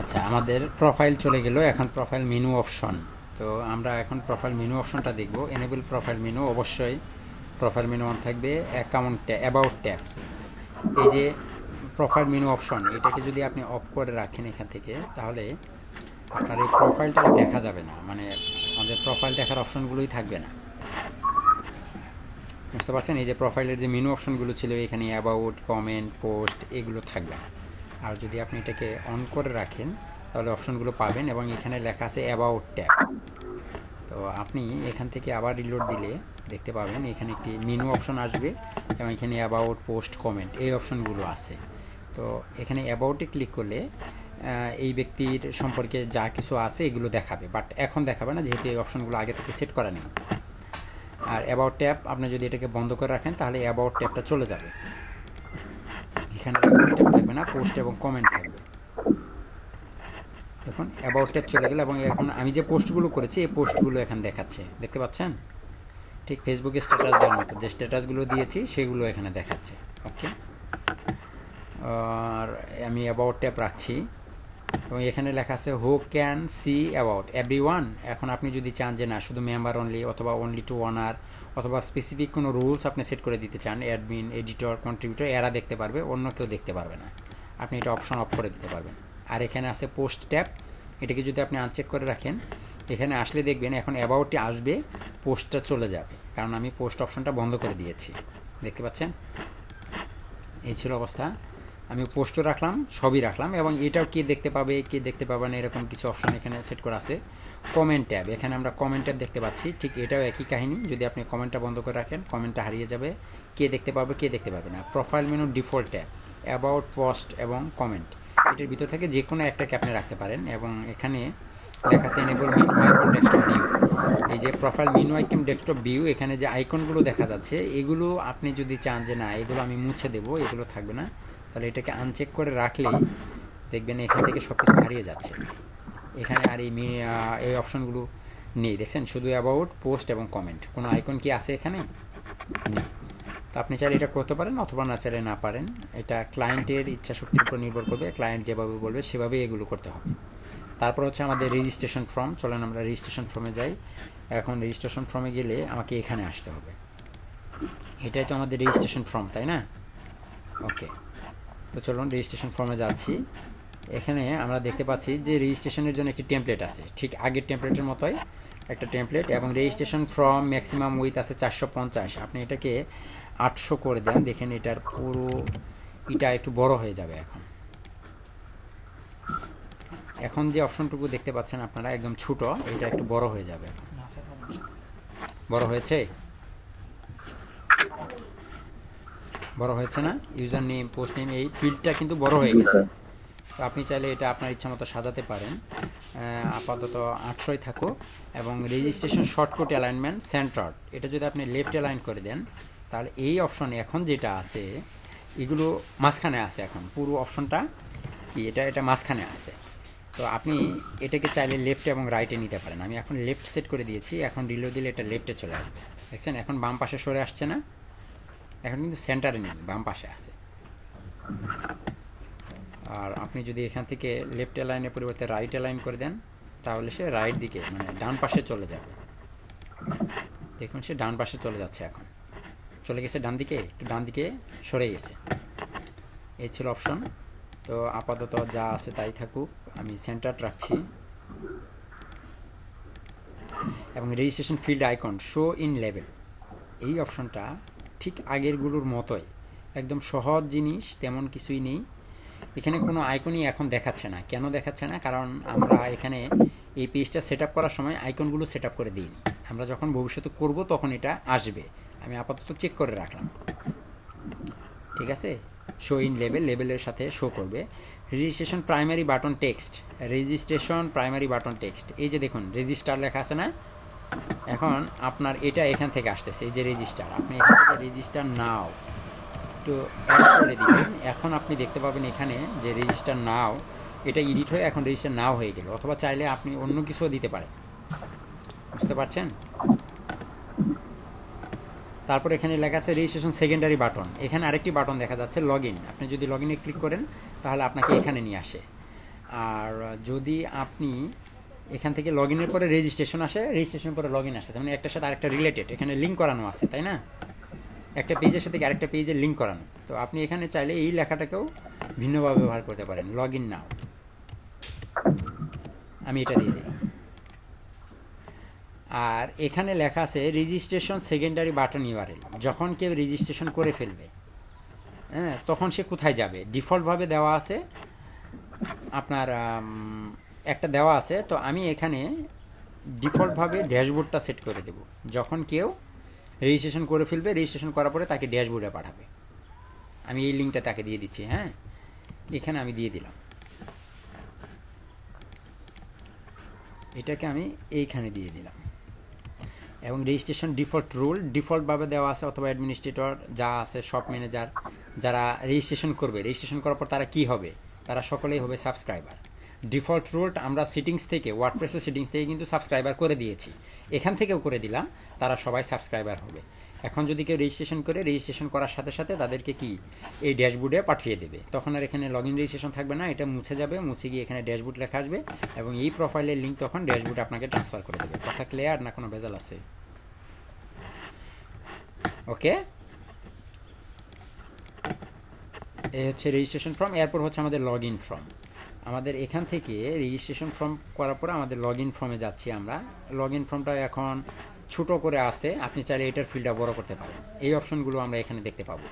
আচ্ছা, আমাদের প্রোফাইল চলে গেল। এখন প্রোফাইল মেনু অপশন। তো আমরা এখন প্রোফাইল মেনু অপশনটা দেখব। এনেবল প্রোফাইল মেনু, অবশ্যই প্রোফাইল মেনু অন থাকবে। অ্যাকাউন্ট অ্যাবাউট ট্যাব, এই যে প্রোফাইল মেনু অপশন, এটাকে যদি আপনি অফ করে রাখেন এখান থেকে, তাহলে আপনার এই প্রোফাইলটা দেখা যাবে না, মানে আমাদের প্রোফাইল দেখার অপশনগুলোই থাকবে না। বুঝতে পারছেন? এই যে প্রোফাইলের যে মেনু অপশনগুলো ছিল এখানে অ্যাবাউট, কমেন্ট, পোস্ট, এগুলো থাকবে না। আর যদি আপনি এটাকে অন করে রাখেন তাহলে অপশনগুলো পাবেন এবং এখানে লেখা আছে অ্যাবাউট ট্যাব। তো আপনি এখান থেকে আবার রিলোড দিলে দেখতে পাবেন এখানে একটি মেনু অপশন আসবে এবং এখানে অ্যাবাউট, পোস্ট, কমেন্ট এই অপশনগুলো আছে। তো এখানে অ্যাবাউটে ক্লিক করলে এই ব্যক্তির সম্পর্কে যা কিছু আছে এগুলো দেখাবে, বাট এখন দেখাবে না যেহেতু এই অপশনগুলো আগে থেকে সেট করা নেই। আর অ্যাবাউট ট্যাব আপনি যদি এটাকে বন্ধ করে রাখেন তাহলে অ্যাবাউট ট্যাবটা চলে যাবে, এখানে অ্যাবাউট ট্যাব থাকবে না, পোস্ট এবং কমেন্ট থাকবে। দেখুন অ্যাবাউট ট্যাব চলে গেল এবং এখন আমি যে পোস্টগুলো করেছি এই পোস্টগুলো এখানে দেখাচ্ছে, দেখতে পাচ্ছেন? ঠিক ফেসবুকে স্ট্যাটাস দেওয়ার মতো যে স্ট্যাটাসগুলো দিয়েছি সেগুলো এখানে দেখাচ্ছে। ওকে, আর আমি অ্যাবাউট ট্যাব রাখছি এবং এখানে লেখা আছে who can see about everyone. এখন আপনি যদি চান যে না শুধু মেম্বার অনলি অথবা অনলি টু ওনার অথবা স্পেসিফিক কোনো রুলস আপনি সেট করে দিতে চান, অ্যাডমিন, এডিটর, কন্ট্রিবিউটর এরা দেখতে পারবে, অন্য কেউ দেখতে পারবে না, আপনি এটা অপশন অফ করে দিতে পারবেন। আর এখানে আছে পোস্ট ট্যাব, এটাকে যদি আপনি আনচেক করে রাখেন এখানে আসলে দেখবেন এখন অ্যাবাউটে আসবে, পোস্টটা চলে যাবে, কারণ আমি পোস্ট অপশনটা বন্ধ করে দিয়েছি। দেখতে পাচ্ছেন? এই ছিল অবস্থা। আমি পোস্টও রাখলাম, সবই রাখলাম এবং এটাও কে দেখতে পাবে কে দেখতে পাবে না এরকম কিছু অপশন এখানে সেট করা আছে। কমেন্ট ট্যাব, এখানে আমরা কমেন্ট ট্যাব দেখতে পাচ্ছি, ঠিক এটাও একই কাহিনী। যদি আপনি কমেন্টটা বন্ধ করে রাখেন কমেন্টটা হারিয়ে যাবে, কে দেখতে পাবে কে দেখতে পাবে না। Profile menu default tab, about, post এবং কমেন্ট, এটার ভিতর থেকে যে কোনো একটাকে আপনি রাখতে পারেন এবং এখানে লেখা আছে enable menu icon desktop view. এই যে profile menu icon desktop view, এখানে যে আইকনগুলো দেখা যাচ্ছে এগুলো আপনি যদি চান যে না এগুলো আমি মুছে দেবো, এগুলো থাকবে না, তাহলে এটাকে আনচেক করে রাখলেই দেখবেন এখান থেকে সব কিছু হারিয়ে যাচ্ছে। এখানে আর এই অপশনগুলো নেই, দেখছেন? শুধু অ্যাবাউট, পোস্ট এবং কমেন্ট, কোনো আইকন কি আছে এখানে? নেই। তো আপনি চাইলে এটা করতে পারেন অথবা না চাইলে না পারেন, এটা ক্লায়েন্টের ইচ্ছা শক্তির উপর নির্ভর করবে, ক্লায়েন্ট যেভাবে বলবে সেভাবেই এগুলো করতে হবে। তারপর হচ্ছে আমাদের রেজিস্ট্রেশন ফর্ম। চলেন আমরা রেজিস্ট্রেশন ফর্মে যাই। এখন রেজিস্ট্রেশন ফর্মে গেলে আমাকে এখানে আসতে হবে, এটাই তো আমাদের রেজিস্ট্রেশন ফর্ম, তাই না? ওকে, তো চলুন রেজিস্ট্রেশন ফর্মে যাচ্ছি। এখানে আমরা দেখতে পাচ্ছি যে রেজিস্ট্রেশনের জন্য একটি টেমপ্লেট আছে, ঠিক আগের টেমপ্লেটের মতোই একটা টেমপ্লেট, এবং রেজিস্ট্রেশন ফর্ম ম্যাক্সিমাম উইথ আছে 450। আপনি এটাকে 800 করে দেন, দেখেন এটার পুরো এটা একটু বড় হয়ে যাবে। এখন যে অপশনটুকু দেখতে পাচ্ছেন আপনারা একদম ছোট, এটা একটু বড় হয়ে যাবে। বড় হয়েছে? বড় হয়েছে না? ইউজার নেম, পোস্ট নেম, এই ফিল্ডটা কিন্তু বড় হয়ে গেছে। তো আপনি চাইলে এটা আপনার ইচ্ছা মতো সাজাতে পারেন। আপাতত 800 থাকুক। এবং রেজিস্ট্রেশন শর্টকাট অ্যালাইনমেন্ট সেন্টার্ড, এটা যদি আপনি লেফট অ্যালাইন করে দেন তাহলে এই অপশনে এখন যেটা আছে এগুলো মাঝখানে আছে, এখন পুরো অপশনটা কি এটা মাঝখানে আছে। তো আপনি এটাকে চাইলে লেফট এবং রাইটে নিতে পারেন। আমি এখন লেফট সেট করে দিয়েছি, এখন রিলোড দিলে এটা লেফটে চলে আসবে। দেখছেন এখন বাম পাশে সরে আসছে না? এখন কিন্তু সেন্টারে নেই, বাম পাশে আছে। আর আপনি যদি এখান থেকে লেফট অ্যালাইনের পরিবর্তে রাইট অ্যালাইন করে দেন তাহলে সে রাইট দিকে মানে ডান পাশে চলে যাবে। দেখুন সে ডান পাশে চলে যাচ্ছে, এখন চলে গেছে ডান দিকে, একটু ডান দিকে সরে গেছে। এই ছিল অপশন। তো আপাতত যা আছে তাই থাকুক, আমি সেন্টার রাখছি। এবং registration field icon show in level, এই অপশনটা ঠিক আগেরগুলোর মতোই, একদম সহজ জিনিস, তেমন কিছুই নেই। এখানে কোনো আইকনই এখন দেখাচ্ছে না। কেন দেখাচ্ছে না? কারণ আমরা এখানে এই পেজটা সেট আপ করার সময় আইকনগুলো সেট আপ করে দিইনি, আমরা যখন ভবিষ্যতে করব তখন এটা আসবে। আমি আপাতত চেক করে রাখলাম, ঠিক আছে? শো ইন লেভেল, লেভেলের সাথে শো করবে। Registration primary button text, registration primary button text, এই যে দেখুন রেজিস্টার লেখা আছে না? এখন আপনার এটা এখান থেকে আসতেছে, এই যে রেজিস্টার, আপনি এখান থেকে রেজিস্টার নাও একটু অ্যাড করে দিবেন। এখন আপনি দেখতে পাবেন এখানে যে রেজিস্টার নাও, এটা এডিট হয়ে এখন রেজিস্টার নাও হয়ে গেল, অথবা চাইলে আপনি অন্য কিছুও দিতে পারেন। বুঝতে পারছেন? তারপর এখানে লেখা আছে রেজিস্ট্রেশন সেকেন্ডারি বাটন, এখানে আরেকটি বাটন দেখা যাচ্ছে লগ ইন। আপনি যদি লগ ইনে ক্লিক করেন তাহলে আপনাকে এখানে নিয়ে আসে। আর যদি আপনি এখান থেকে লগ ইনের পরে রেজিস্ট্রেশন আসে, রেজিস্ট্রেশন পরে লগ ইন আসে, তার মানে একটার সাথে আরেকটা রিলেটেড, এখানে লিঙ্ক করানো আছে, তাই না? একটা পেজের সাথে আরেকটা পেজে লিঙ্ক করানো। তো আপনি এখানে চাইলে এই লেখাটাকেও ভিন্নভাবে ব্যবহার করতে পারেন, লগ ইন নাও। আমি এটা দিয়ে দিই। আর এখানে লেখা আছে রেজিস্ট্রেশন সেকেন্ডারি বাটন ইউআরএল। যখন কেউ রেজিস্ট্রেশন করে ফেলবে, হ্যাঁ, তখন সে কোথায় যাবে? ডিফল্টভাবে দেওয়া আছে আপনার একটা দেওয়া আছে। তো আমি এখানে ডিফল্টভাবে ড্যাশবোর্ডটা সেট করে দেব। যখন কেউ রেজিস্ট্রেশন করে ফেলবে, রেজিস্ট্রেশন করার পরে তাকে ড্যাশবোর্ডে পাঠাবে। আমি এই লিঙ্কটা তাকে দিয়ে দিচ্ছি। হ্যাঁ, এখানে আমি দিয়ে দিলাম, এটাকে আমি এইখানে দিয়ে দিলাম। এবং রেজিস্ট্রেশন ডিফল্ট রুল ডিফল্টভাবে দেওয়া আছে, অথবা অ্যাডমিনিস্ট্রেটর যা আছে, শপ ম্যানেজার যারা রেজিস্ট্রেশন করবে, রেজিস্ট্রেশন করার পর তারা কি হবে? তারা সকলেই হবে সাবস্ক্রাইবার। ডিফল্ট রুল আমরা সেটিংস থেকে, ওয়ার্ডপ্রেসের সেটিংস থেকে কিন্তু সাবস্ক্রাইবার করে দিয়েছি, এখান থেকেও করে দিলাম, তারা সবাই সাবস্ক্রাইবার হবে। এখন যদি কেউ রেজিস্ট্রেশন করে, রেজিস্ট্রেশন করার সাথে সাথে তাদেরকে কি এই ড্যাশবোর্ডে পাঠিয়ে দেবে। তখন আর এখানে লগ ইন রেজিস্ট্রেশন থাকবে না, এটা মুছে যাবে, মুছে গিয়ে এখানে ড্যাশবোর্ড লেখা আসবে এবং এই প্রোফাইলের লিঙ্ক তখন ড্যাশবোর্ডে আপনাকে ট্রান্সফার করে দেবে। কথা ক্লিয়ার না কোনো ভেজাল আছে? ওকে, এই হচ্ছে রেজিস্ট্রেশন ফর্ম। এরপর হচ্ছে আমাদের লগ ইন ফর্ম। আমাদের এখান থেকে রেজিস্ট্রেশন ফর্ম করার পরে আমাদের লগ ইন ফর্মে যাচ্ছি আমরা। লগ ইন ফর্মটা এখন ছোটো করে আছে, আপনি চাইলে এটার ফিল্ডটা বড় করতে পারেন। এই অপশনগুলো আমরা এখানে দেখতে পাবো।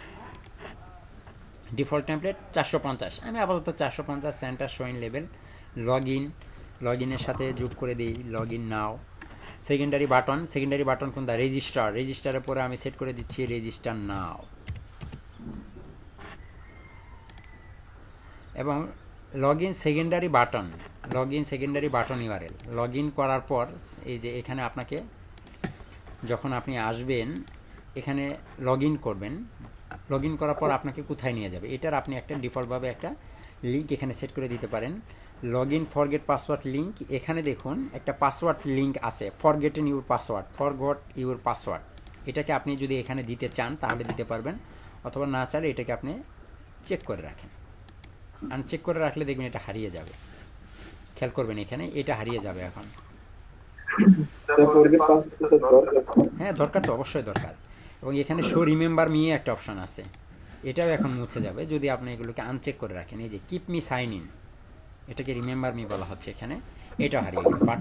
ডিফল্ট টেমপ্লেট 450, আমি আপাতত 450। সেন্টার শোইন লেভেল, লগ ইনের সাথে জুট করে দিই, log in now. Secondary button কোনটা? রেজিস্টারের পরে আমি সেট করে দিচ্ছি রেজিস্টার নাও। এবং log in secondary button URL. Log in করার পর এই যে এখানে আপনাকে, যখন আপনি আসবেন এখানে লগ ইন করবেন, লগ ইন করার পর আপনাকে কোথায় নিয়ে যাবে, এটার আপনি একটা ডিফল্টভাবে একটা লিঙ্ক এখানে সেট করে দিতে পারেন। Log in forget password link, এখানে দেখুন একটা পাসওয়ার্ড লিঙ্ক আছে, ফরগট ইউর পাসওয়ার্ড। এটাকে আপনি যদি এখানে দিতে চান তাহলে দিতে পারবেন, অথবা না চাইলে এটাকে আপনি চেক করে রাখেন। আনচেক করে রাখলে দেখবেন এটা হারিয়ে যাবে। খেয়াল করবেন এখানে এটা হারিয়ে যাবে এখন। হ্যাঁ, দরকার তো, অবশ্যই দরকার। এবং এখানে শো রিমেম্বার মি একটা অপশান আছে, এটাও এখন মুছে যাবে যদি আপনি এগুলোকে আনচেক করে রাখেন। এই যে কিপ মি সাইন ইন, এটাকে রিমেম্বার মি বলা হচ্ছে এখানে, এটাও হারিয়ে গেল। বাট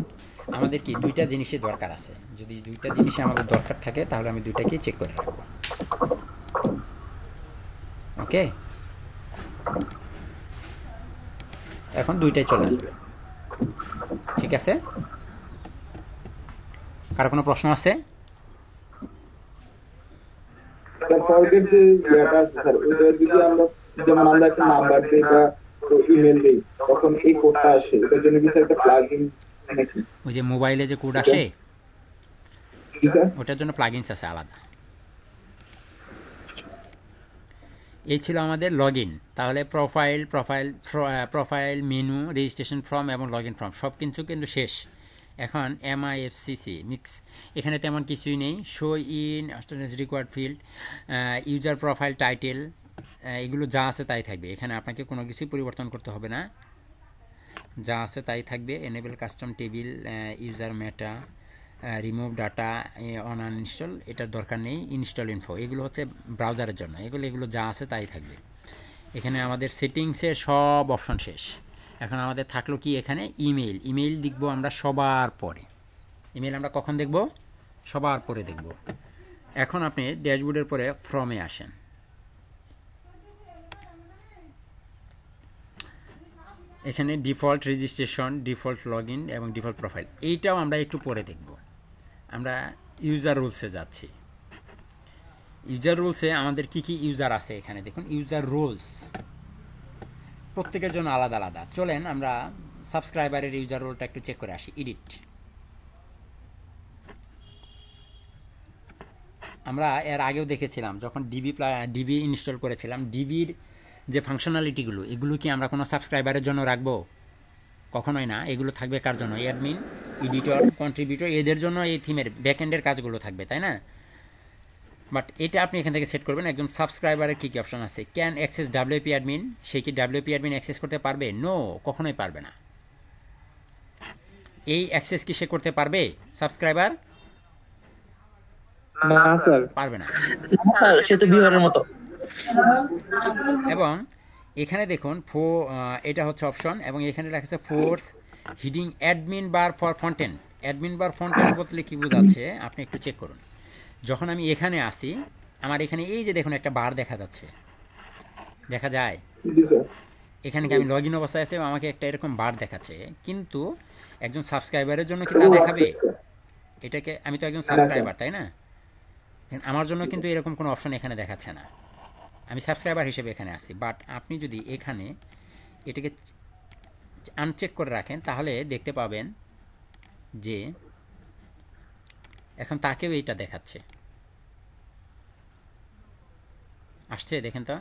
আমাদের কি দুইটা জিনিসই দরকার আছে। যদি দুইটা জিনিসই আমাদের দরকার থাকে তাহলে আমি দুইটাকেই চেক করে রাখবো। ওকে, এখন দুইটাই চলে আসবে। ঠিক আছে, কার কোনো প্রশ্ন আছে? ওই যে মোবাইলে যে কোড আসে, ওটার জন্য প্লাগইনস আছে আলাদা। এই ছিল আমাদের লগ ইন। তাহলে প্রোফাইল মেনু, রেজিস্ট্রেশন ফর্ম এবং লগ ইন ফর্ম সব কিন্তু শেষ। এখন MIFCC মিক্স, এখানে তেমন কিছুই নেই। Show in required field, user profile title, এগুলো যা আছে তাই থাকবে। এখানে আপনাকে কোনো কিছুই পরিবর্তন করতে হবে না, যা আছে তাই থাকবে। Enable custom table, user meta, remove data on uninstall, এটার দরকার নেই। ইনস্টল ইনফো, এগুলো হচ্ছে ব্রাউজারের জন্য, এগুলো যা আছে তাই থাকবে। এখানে আমাদের সেটিংসের সব অপশন শেষ। এখন আমাদের থাকলো কি, এখানে ইমেইল দেখবো আমরা সবার পরে। ইমেইল আমরা কখন দেখব? সবার পরে দেখব। এখন আপনি ড্যাশবোর্ডের পরে ফর্মে আসেন। এখানে default registration, default log in এবং ডিফল্ট প্রোফাইল, এইটাও আমরা একটু পরে দেখব। আমরা ইউজার রুলসে যাচ্ছি। ইউজার রুলসে আমাদের কি ইউজার আছে এখানে দেখুন। ইউজার রুলস প্রত্যেকের জন্য আলাদা আলাদা। চলেন আমরা সাবস্ক্রাইবারের ইউজার রোলটা একটু চেক করে আসি। এডিট, আমরা এর আগেও দেখেছিলাম যখন ডিবি ইনস্টল করেছিলাম, ডিবির যে ফাংশনালিটিগুলো, এগুলো কি আমরা কোনো সাবস্ক্রাইবারের জন্য রাখবো? কখনোই না। এগুলো থাকবে কার জন্য? অ্যাডমিন, এডিটর, কন্ট্রিবিউটর, এদের জন্য এই থিমের ব্যাকএন্ডের কাজগুলো থাকবে, তাই না? বাট এটা আপনি এখান থেকে সেট করবেন। একদম সাবস্ক্রাইবারের কী কী অপশন আছে, ক্যান অ্যাক্সেস ডাব্লিউপি অ্যাডমিন, সে কি ডাব্লিউপি অ্যাডমিন অ্যাক্সেস করতে পারবে? নো, কখনোই পারবে না। এই অ্যাক্সেস কি সে করতে পারবে? সাবস্ক্রাইবার না স্যার, পারবে না। সে তো ভিউয়ারের মতো। এবং এখানে দেখুন এটা হচ্ছে অপশন, এবং এখানে লেখা আছে force hiding admin bar for frontend. Admin bar frontend বলতে কি বোঝাচ্ছে আপনি একটু চেক করুন। যখন আমি এখানে আসি, আমার এখানে এই যে দেখুন একটা বার দেখা যাচ্ছে, দেখা যায় এখানে কি আমি লগ ইন অবস্থায় আছে, আমাকে একটা এরকম বার দেখাচ্ছে, কিন্তু একজন সাবস্ক্রাইবারের জন্য কি তা দেখাবে? এটাকে আমি তো একজন সাবস্ক্রাইবার, তাই না? আমার জন্য কিন্তু এরকম কোনো অপশন এখানে দেখাচ্ছে না, আমি সাবস্ক্রাইবার হিসেবে এখানে আসি। বাট আপনি যদি এখানে এটাকে আনচেক করে রাখেন তাহলে দেখতে পাবেন যে এখন তাকেও এইটা দেখাচ্ছে। আসছে দেখেন তো,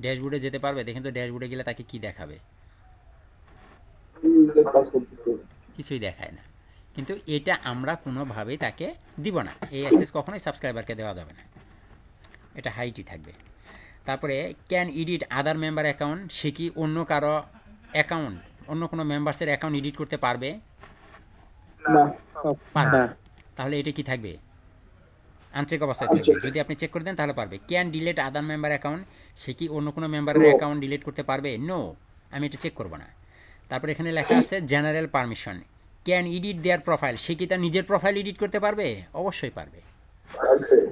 ড্যাশবোর্ডে যেতে পারবে? দেখেন তো ড্যাশবোর্ডে গেলে তাকে কি দেখাবে? কিছুই দেখায় না। কিন্তু এটা আমরা কোনোভাবেই তাকে দিব না, এই অ্যাক্সেস কখনোই সাবস্ক্রাইবারকে দেওয়া যাবে না, এটা হাইটই থাকবে। তারপরে can edit other member account, সে কি অন্য কারো অ্যাকাউন্ট, অন্য কোনো মেম্বার্সের অ্যাকাউন্ট এডিট করতে পারবে? পারবে না। তাহলে এটা কি থাকবে? আনচেক অবস্থায় থাকবে। যদি আপনি চেক করে দেন তাহলে পারবে। Can delete other member account, সে কি অন্য কোনো মেম্বারের অ্যাকাউন্ট ডিলিট করতে পারবে? নো, আমি এটা চেক করব না। তারপরে এখানে লেখা আছে general permission, can edit their profile, সে কি তার নিজের প্রোফাইল এডিট করতে পারবে? অবশ্যই পারবে।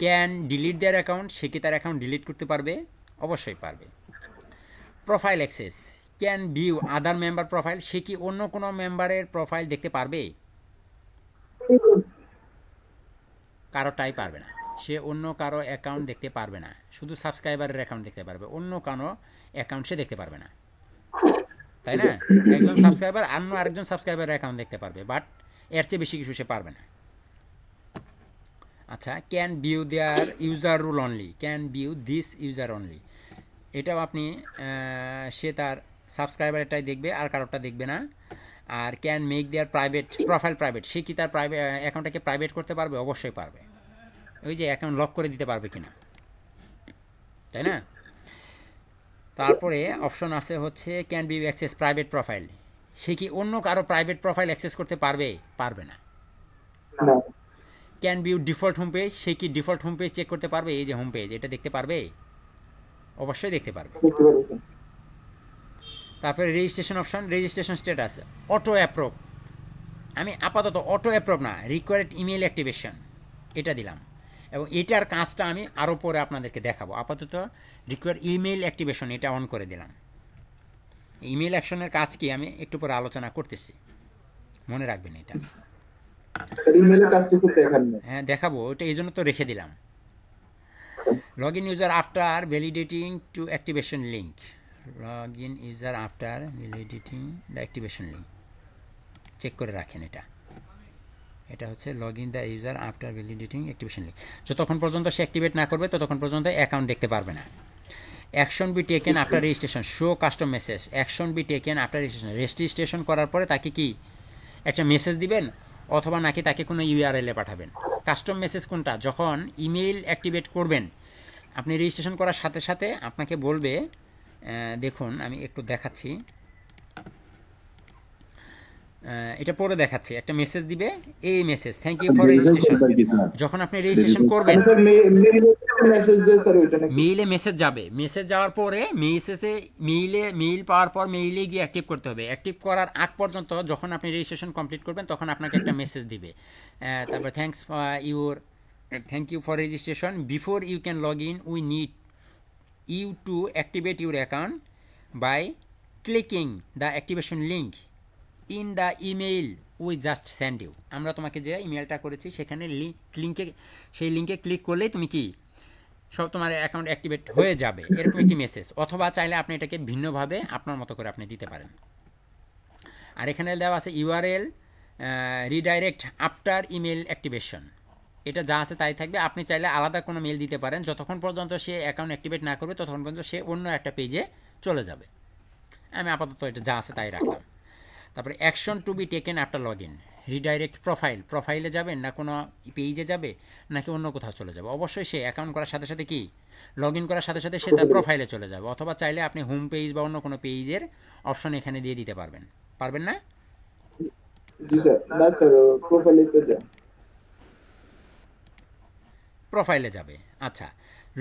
ক্যান ডিলিট দেয়ার অ্যাকাউন্ট, সে কি তার অ্যাকাউন্ট ডিলিট করতে পারবে? অবশ্যই পারবে। Profile access, can view other member profile, সে কি অন্য কোনো মেম্বারের প্রোফাইল দেখতে পারবে? কারোটাই পারবে না, সে অন্য কারো অ্যাকাউন্ট দেখতে পারবে না, শুধু সাবস্ক্রাইবারের অ্যাকাউন্ট দেখতে পারবে, অন্য কারো অ্যাকাউন্ট সে দেখতে পারবে না, তাই না? একজন সাবস্ক্রাইবার অন্য আরেকজন সাবস্ক্রাইবারের অ্যাকাউন্ট দেখতে পারবে, বাট এর চেয়ে বেশি কিছু সে পারবে না। আচ্ছা, can view their user rule only, can view this user only, এটাও আপনি সে তার সাবস্ক্রাইবারটাই দেখবে, আর কারোরটা দেখবে না। আর can make their private profile private, সে কি তার প্রাইভেট অ্যাকাউন্টটাকে প্রাইভেট করতে পারবে? অবশ্যই পারবে। ওই যে অ্যাকাউন্ট লক করে দিতে পারবে কিনা, তাই না? তারপরে অপশন আছে হচ্ছে can view access private profile, সে কি অন্য কারো প্রাইভেট প্রোফাইল অ্যাক্সেস করতে পারবে? পারবে না। Can view default home page, সে কি ডিফল্ট হোম পেজ চেক করতে পারবে? এই যে হোম পেজ, এটা দেখতে পারবে? অবশ্যই দেখতে পারবে। তারপরে registration option, registration status auto approve, আমি আপাতত অটো অ্যাপ্রুভ না, রিকোয়ার্ড ইমেল অ্যাক্টিভেশন এটা দিলাম, এবং এটার কাজটা আমি আরও পরে আপনাদেরকে দেখাবো। আপাতত রিকোয়ার্ড ইমেল অ্যাক্টিভেশন এটা অন করে দিলাম। ইমেল অ্যাকশনের কাজ কি আমি একটু পরে আলোচনা করতেছি, মনে রাখবেন এটা। হ্যাঁ দেখাবো, ওটা এই জন্য তো রেখে দিলাম। Log in user after validating to activation link, log in user after validating the activation link, check করে রাখেন এটা। এটা হচ্ছে log in the user after validating activation link, যতক্ষণ পর্যন্ত সে অ্যাক্টিভেট না করবে ততক্ষণ পর্যন্ত অ্যাকাউন্ট দেখতে পারবে না। Action be taken after registration, show custom message, action be taken after registration, registration করার পরে তাকে কি একটা মেসেজ দিবেন, অথবা নাকি তাকে কোনো ইউআরএলে পাঠাবেন। কাস্টম মেসেজ কোনটা? যখন ইমেইল অ্যাক্টিভেট করবেন, আপনি রেজিস্ট্রেশন করার সাথে সাথে আপনাকে বলবে, দেখুন আমি একটু দেখাচ্ছি, এটা পরে দেখাচ্ছি, একটা মেসেজ দিবে, এই message thank you for registration. যখন আপনি রেজিস্ট্রেশন করবেন মেইলে মেসেজ যাবে, মেসেজ যাওয়ার পরে মেইল পাওয়ার পর মেইলে গিয়ে অ্যাক্টিভ করতে হবে। অ্যাক্টিভ করার আগ পর্যন্ত যখন আপনি রেজিস্ট্রেশন কমপ্লিট করবেন তখন আপনাকে একটা মেসেজ দিবে, তারপর thank you for registration, before you can log in we need you to activate your account by clicking the activation link in the email we just send you. আমরা তোমাকে যে ইমেলটা করেছি সেখানে সেই লিঙ্কে ক্লিক করলেই তুমি কি সব তোমার অ্যাকাউন্ট অ্যাক্টিভেট হয়ে যাবে, এরকম একটি মেসেজ। অথবা চাইলে আপনি এটাকে ভিন্নভাবে আপনার মতো করে আপনি দিতে পারেন। আর এখানে দেওয়া আছে URL redirect after email activation, এটা যা আছে তাই থাকবে। আপনি চাইলে আলাদা কোনো মেল দিতে পারেন, যতক্ষণ পর্যন্ত সে অ্যাকাউন্ট অ্যাক্টিভেট না করবে ততক্ষণ পর্যন্ত সে অন্য একটা পেজে চলে যাবে। আমি আপাতত এটা যা আছে তাই রাখলাম। তারপরে action to be taken after log in, redirect প্রোফাইলে যাবেন না কোনো পেজে যাবে নাকি অন্য কোথাও চলে যাবে? অবশ্যই সে অ্যাকাউন্ট করার সাথে সাথে কি লগ ইন করার সাথে সাথে সে তার প্রোফাইলে চলে যাবে, অথবা চাইলে আপনি হোম পেজ বা অন্য কোনো পেজের অপশন এখানে দিয়ে দিতে পারবেন। পারবেন না? প্রোফাইলে যাবে। আচ্ছা,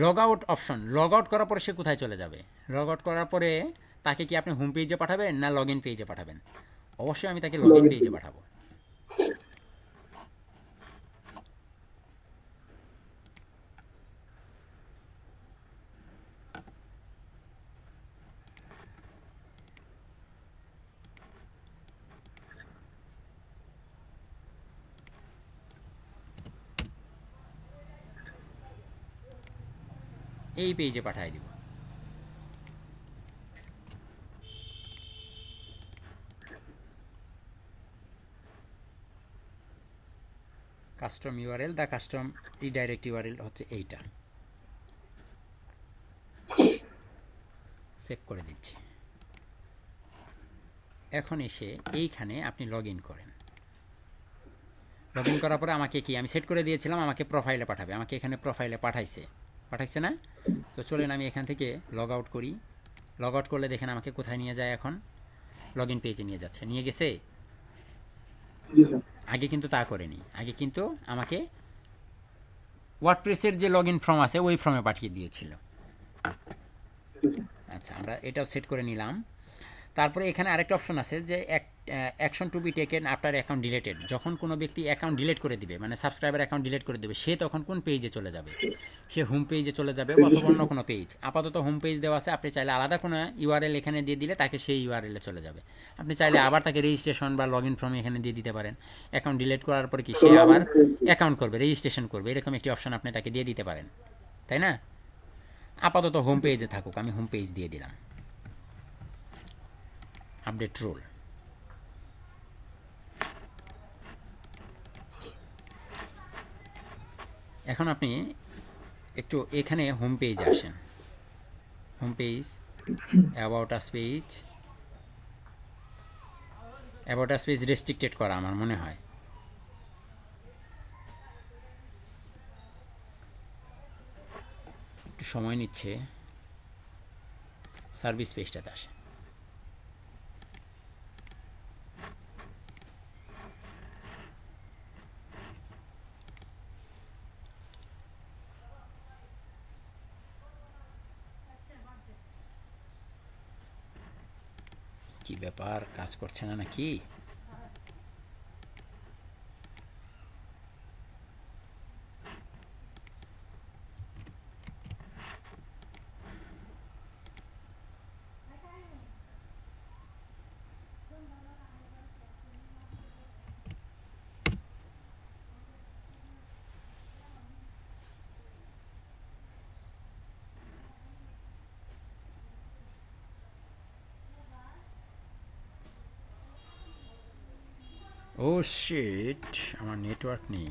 log out option, log out করার পরে সে কোথায় চলে যাবে? লগ আউট করার পরে তাকে কি আপনি হোম পেজে পাঠাবেন না লগ ইন পেজে পাঠাবেন? অবশ্যই আমি তাকে লগ ইন পেজে পাঠাবো। এই পেজে পাঠিয়ে দিব। Custom URL, the custom redirect URL হচ্ছে এইটা। সেভ করে দিচ্ছি। এখন এসে এইখানে আপনি লগ ইন করেন। লগ ইন করার পরে আমাকে কি আমি সেট করে দিয়েছিলাম আমাকে প্রোফাইলে পাঠাবে, আমাকে এখানে প্রোফাইলে পাঠাইছে না? তো চলেন আমি এখান থেকে লগ আউট করি। লগ আউট করলে দেখেন আমাকে কোথায় নিয়ে যায়, এখন লগ ইন পেজে নিয়ে যাচ্ছে। নিয়ে গেছে? আগে কিন্তু তা করেনি, আগে কিন্তু আমাকে ওয়ার্ডপ্রেসের যে লগ ইন ফর্ম আছে ওই ফর্মে পাঠিয়ে দিয়েছিল। আচ্ছা, আমরা এটাও সেট করে নিলাম। তারপরে এখানে আরেকটা অপশন আছে যে action to be taken after account deleted. যখন কোনো ব্যক্তি অ্যাকাউন্ট ডিলিট করে দিবে, মানে সাবস্ক্রাইবার অ্যাকাউন্ট ডিলিট করে দেবে, সে তখন কোন পেজে চলে যাবে? সে হোম পেজে চলে যাবে অথবা অন্য কোনো পেজ। আপাতত হোম পেজ দেওয়া আছে, আপনি চাইলে আলাদা কোনো ইউআরএল এখানে দিয়ে দিলে তাকে সেই ইউআরএলে চলে যাবে। আপনি চাইলে আবার তাকে রেজিস্ট্রেশন বা লগ ইন ফর্ম এখানে দিয়ে দিতে পারেন। অ্যাকাউন্ট ডিলিট করার পর কি সে আবার অ্যাকাউন্ট করবে, রেজিস্ট্রেশন করবে, এরকম একটি অপশন আপনি তাকে দিয়ে দিতে পারেন, তাই না? আপাতত হোম পেজে থাকুক, আমি হোম পেজ দিয়ে দিলাম। Update rule. এখন আপনি একটু এখানে হোম পেজে আসেন। Home page, about us page. About us page restricted করা আমার মনে হয়। একটু সময় নিচ্ছে। সার্ভিস পেজটাতে আসে। কি ব্যাপার, কাজ করছে না নাকি? ও শিট, আমার নেটওয়ার্ক নেই।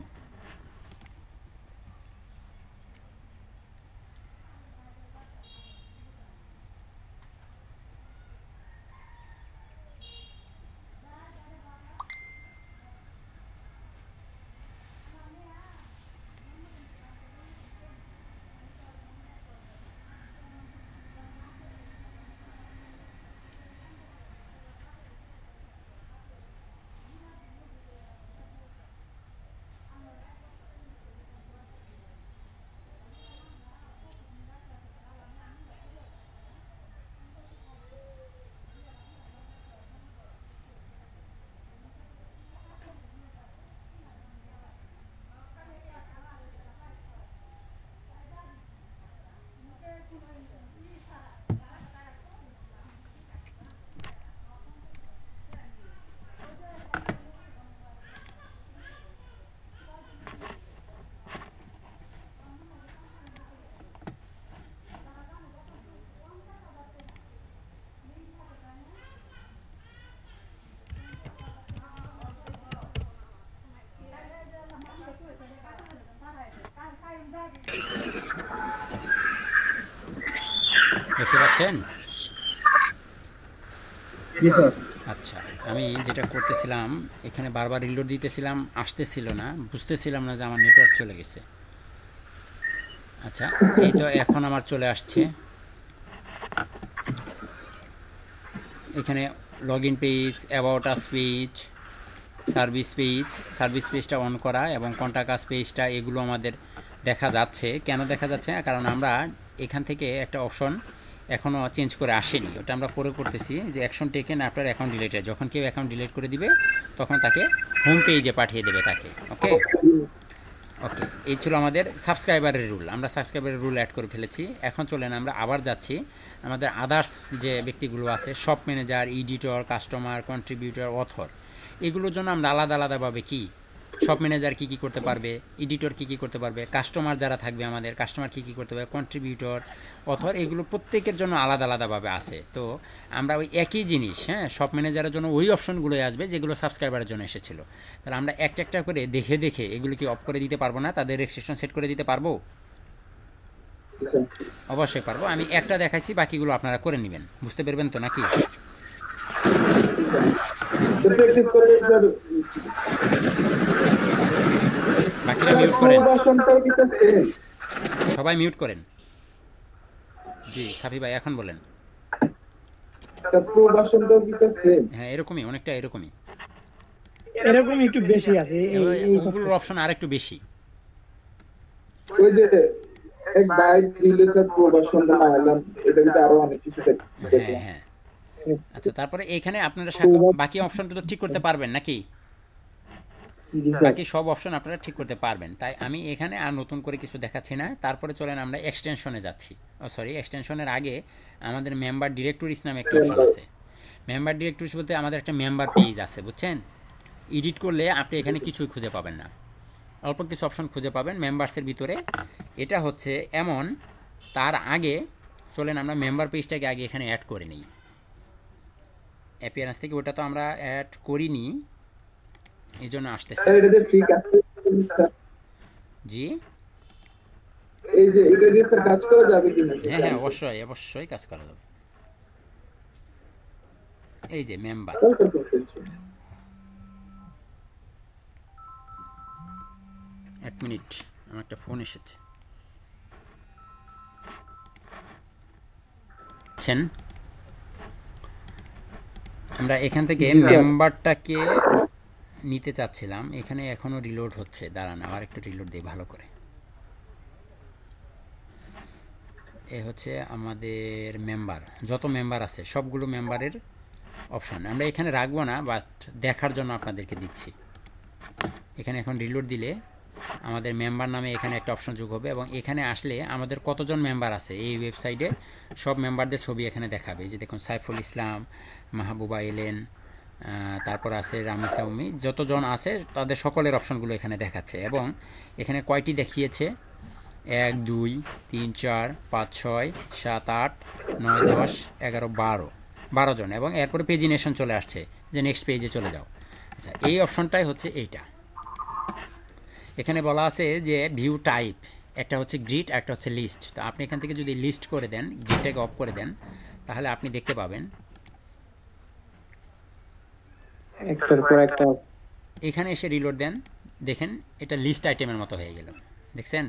দেখতে পাচ্ছেন? জি স্যার। আচ্ছা, আমি যেটা করতেছিলাম এখানে বারবার রিলোড দিতেছিলাম, আসতেছিল না, বুঝতেছিলাম না যে আমার নেটওয়ার্ক চলে গেছে। আচ্ছা, এই তো এখন আমার চলে আসছে। এখানে log in page, about us page, service পেজটা অন করা এবং কন্টাক্ট আস পেজটা, এগুলো আমাদের দেখা যাচ্ছে। কেন দেখা যাচ্ছে? কারণ আমরা এখান থেকে একটা অপশন এখনও চেঞ্জ করে আসেনি, ওটা আমরা পরে করতেছি যে action taken after account deleted. যখন কেউ অ্যাকাউন্ট ডিলিট করে দিবে তখন তাকে হোম পেজে পাঠিয়ে দেবে তাকে। ওকে ওকে, এই ছিল আমাদের সাবস্ক্রাইবারের রুল। আমরা সাবস্ক্রাইবারের রুল অ্যাড করে ফেলেছি। এখন চলেন আমরা আবার যাচ্ছি আমাদের আদার্স যে ব্যক্তিগুলো আছে, shop manager, editor, customer, contributor, author, এগুলোর জন্য আমরা আলাদা আলাদাভাবে কি শপ ম্যানেজার কী কী করতে পারবে, এডিটর কী কী করতে পারবে, কাস্টমার যারা থাকবে আমাদের কাস্টমার কী কী করতে পারবে, কন্ট্রিবিউটর, অথর, এগুলো প্রত্যেকের জন্য আলাদা আলাদাভাবে আছে। তো আমরা ওই একই জিনিস, হ্যাঁ, শপ ম্যানেজারের জন্য ওই অপশনগুলোই আসবে যেগুলো সাবস্ক্রাইবারের জন্য এসেছিলো। তাহলে আমরা একটা একটা করে দেখে দেখে এগুলো কি অফ করে দিতে পারবো না? তাদের রেস্ট্রিকশন সেট করে দিতে পারবো? অবশ্যই পারবো। আমি একটা দেখাইছি, বাকিগুলো আপনারা করে নেবেন। বুঝতে পারবেন তো নাকি? বাকিরা মিউট করেন, সবাই মিউট করেন। জি সাফি ভাই এখন বলেন। হ্যাঁ, এরকমই, অনেকটা এরকমই, এরকম একটু বেশি আছে ওগুলোর অপশন আর একটু বেশি। ওই যে এক বাইক রিলেটেড প্রবাসনটা নাইলাম, এটা কিন্তু আরো অনেক কিছু হ্যাঁ হ্যাঁ। আচ্ছা, তারপরে এখানে আপনারা বাকি অপশনটা তো ঠিক করতে পারবেন নাকি? বাকি সব অপশন আপনারা ঠিক করতে পারবেন। তাই আমি এখানে আর নতুন করে কিছু দেখাচ্ছি না। তারপরে চলেন আমরা এক্সটেনশনে যাচ্ছি। সরি, এক্সটেনশনের আগে আমাদের মেম্বার ডিরেক্টরিজ নামে একটা অপশন আছে। মেম্বার ডিরেক্টরিজ বলতে আমাদের একটা মেম্বার পেজ আছে, বুঝছেন? এডিট করলে আপনি এখানে কিছুই খুঁজে পাবেন না, অল্প কিছু অপশন খুঁজে পাবেন মেম্বার্সের ভিতরে। এটা হচ্ছে এমন। তার আগে চলেন আমরা মেম্বার পেজটাকে আগে এখানে অ্যাড করে নিই অ্যাপিয়ারেন্স থেকে। ওটা তো আমরা অ্যাড করিনি, এই জন্য আসতেছে। জি, এই যে এটা দিয়ে কাজ করা যাবে কিনা? হ্যাঁ হ্যাঁ, অবশ্যই অবশ্যই কাজ করা যাবে। এই যে মেম্বার, এক মিনিট, আমার একটা ফোন এসেছে। আমরা এখান থেকে মেম্বারটাকে নিতে চাচ্ছিলাম, এখানে এখনো রিলোড হচ্ছে। দাঁড়ান, আবার একটু রিলোড দিই ভালো করে। এ হচ্ছে আমাদের মেম্বার, যত মেম্বার আছে সবগুলো মেম্বারের অপশন আমরা এখানে রাখবো না, বাট দেখার জন্য আপনাদেরকে দিচ্ছি। এখানে এখন রিলোড দিলে আমাদের মেম্বার নামে এখানে একটা অপশন যোগ হবে এবং এখানে আসলে আমাদের কতজন মেম্বার আছে এই ওয়েবসাইটে সব মেম্বারদের ছবি এখানে দেখাবে। এই যে দেখুন, সাইফুল ইসলাম, মাহবুবা এলেন, তারপর আছে রামিসা উম্মি, যতজন আছে তাদের সকলের অপশনগুলো এখানে দেখাচ্ছে। এবং এখানে কয়টি দেখিয়েছে? 1 2 3 4 5 6 7 8 9 10 11 12 জন। এবং এরপরে পেজিনেশন চলে আসছে যে নেক্সট পেজে চলে যাও। আচ্ছা, এই অপশনটাই হচ্ছে এইটা। এখানে বলা আছে যে ভিউ টাইপ, একটা হচ্ছে গ্রিড, একটা হচ্ছে লিস্ট। তো আপনি এখান থেকে যদি লিস্ট করে দেন, গ্রিডটাকে অফ করে দেন, তাহলে আপনি দেখতে পাবেন এখানে এসে রিলোড দেন, দেখেন এটা লিস্ট আইটেমের মতো হয়ে গেল। দেখছেন?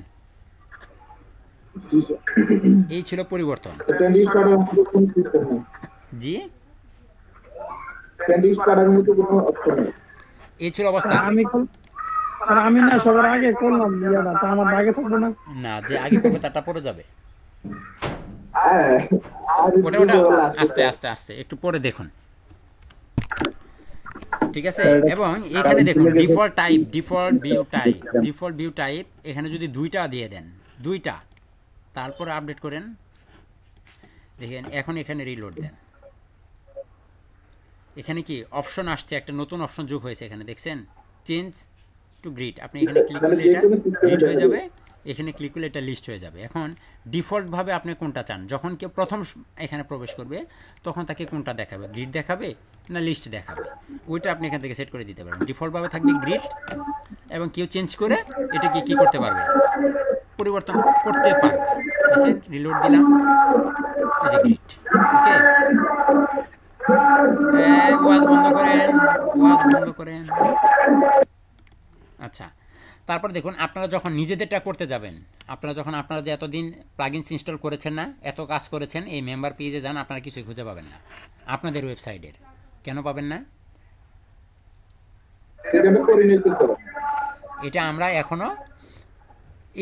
এই ছিল পরিবর্তন। জি, এই ছিল অবস্থা। আমি না সবার আগে করলাম, আমার আগে থাকবো না, না, যে আগে করবে তারটা পরে যাবে। ওটা ওটা আস্তে আস্তে আস্তে একটু পরে দেখুন, ঠিক আছে? এবং এখানে দেখুন default type, default view type এখানে যদি 2টা দিয়ে দেন, 2টা, তারপরে আপডেট করেন, দেখেন এখন এখানে রিলোড দেন, এখানে কি অপশন আসছে, একটা নতুন অপশন যোগ হয়েছে এখানে, দেখছেন? Change to grid. আপনি এখানে ক্লিক করলে এটা গ্রিড হয়ে যাবে, এখানে ক্লিক করলে এটা লিস্ট হয়ে যাবে। এখন ডিফল্টভাবে আপনি কোনটা চান? যখন কেউ প্রথম এখানে প্রবেশ করবে তখন তাকে কোনটা দেখাবে? গ্রিড দেখাবে না লিস্ট দেখাবে? ওইটা আপনি এখান থেকে সেট করে দিতে পারবেন। ডিফল্টভাবে থাকবে গ্রিড, এবং কেউ চেঞ্জ করে এটাকে কি করতে পারবে? পরিবর্তন করতে পারবে। দেখেন রিলোড দিলাম, এই যে গ্রিড। ওকে, ওয়াজ বন্ধ করেন, ওয়াজ বন্ধ করেন। আচ্ছা, তারপর দেখুন আপনারা যখন নিজেদেরটা করতে যাবেন, আপনারা যে এতদিন প্লাগইনস ইনস্টল করেছেন না, এত কাজ করেছেন, এই মেম্বার পেজে যান, আপনারা কিছুই খুঁজে পাবেন না আপনাদের ওয়েবসাইটের। কেন পাবেন না? এটা আমরা এখনো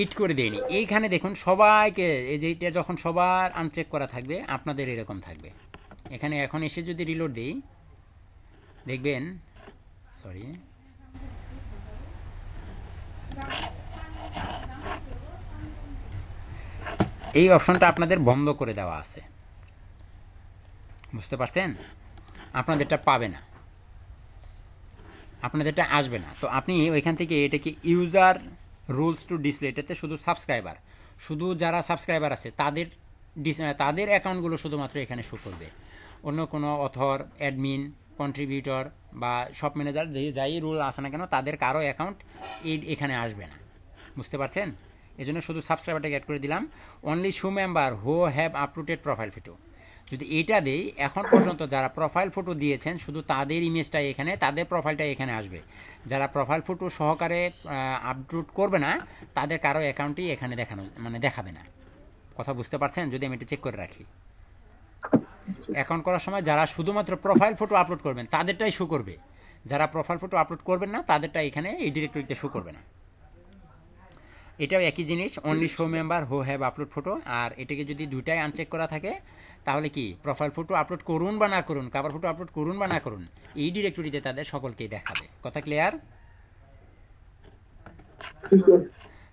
ইট করে দেইনি। এইখানে দেখুন সবাইকে, এই যে এটা যখন সবার আনচেক করা থাকবে আপনাদের এরকম থাকবে। এখানে এখন এসে যদি রিলোড দিই দেখবেন, সরি, এই অপশনটা আপনাদের বন্ধ করে দেওয়া আছে, বুঝতে পারছেন? আপনাদেরটা পাবে না, আপনাদেরটা আসবে না। তো আপনি ওইখান থেকে এটাকে ইউজার রুলস টু ডিসপ্লে, এটাতে শুধু সাবস্ক্রাইবার, শুধু যারা সাবস্ক্রাইবার আছে তাদের অ্যাকাউন্টগুলো শুধুমাত্র এখানে শো করবে। অন্য কোনো অথর, অ্যাডমিন, কন্ট্রিবিউটর বা শপ ম্যানেজার যাই রুল আসে না কেন, তাদের কারো অ্যাকাউন্ট এখানে আসবে না, বুঝতে পারছেন? এই জন্য শুধু সাবস্ক্রাইবারটাকে অ্যাড করে দিলাম। Only show member who have uploaded profile photo, যদি এটা দেই, এখন পর্যন্ত যারা প্রোফাইল ফটো দিয়েছেন শুধু তাদের ইমেজটাই এখানে, তাদের প্রোফাইলটাই এখানে আসবে। যারা প্রোফাইল ফটো সহকারে আপলোড করবে না তাদের কারো অ্যাকাউন্টই এখানে দেখাবে না। কথা বুঝতে পারছেন? যদি আমি এটা চেক করে রাখি, অ্যাকাউন্ট করার সময় যারা শুধুমাত্র প্রোফাইল ফটো আপলোড করবেন তাদেরটাই শো করবে, যারা প্রোফাইল ফটো আপলোড করবেন না তাদেরটা এখানে এই ডিরেক্টরিতে শো করবে না। এটাও একই জিনিস, only show member who have upload photo. আর এটাকে যদি দুইটাই আনচেক করা থাকে তাহলে কি, প্রোফাইল ফটো আপলোড করুন বা না করুন, কভার ফটো আপলোড করুন বা না করুন, এই ডিরেক্টরিতে তাদের সকলকেই দেখাবে। কথা ক্লিয়ার?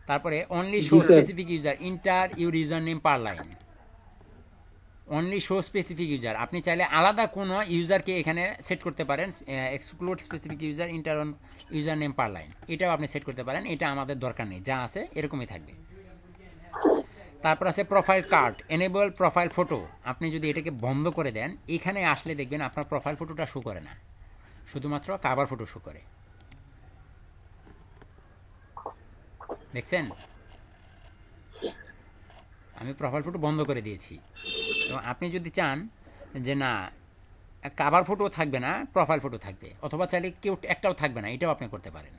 তারপরে only show specific user, inter your user name per line. Only show specific user, আপনি চাইলে আলাদা কোনো ইউজারকে এখানে সেট করতে পারেন, exclude specific user, inter on user name per line, এটাও আপনি সেট করতে পারেন। এটা আমাদের দরকার নেই, যা আছে এরকমই থাকবে। তারপর আছে profile card, enable profile photo. আপনি যদি এটাকে বন্ধ করে দেন, এখানে আসলে দেখবেন আপনার প্রোফাইল ফটোটা শো করে না, শুধুমাত্র কাভার ফটো শো করে। দেখছেন, আমি প্রোফাইল ফটো বন্ধ করে দিয়েছি। এবং আপনি যদি চান যে না কাভার ফটো থাকবে না, প্রোফাইল ফটো থাকবে, অথবা চাইলে কেউ একটাও থাকবে না, এটাও আপনি করতে পারেন।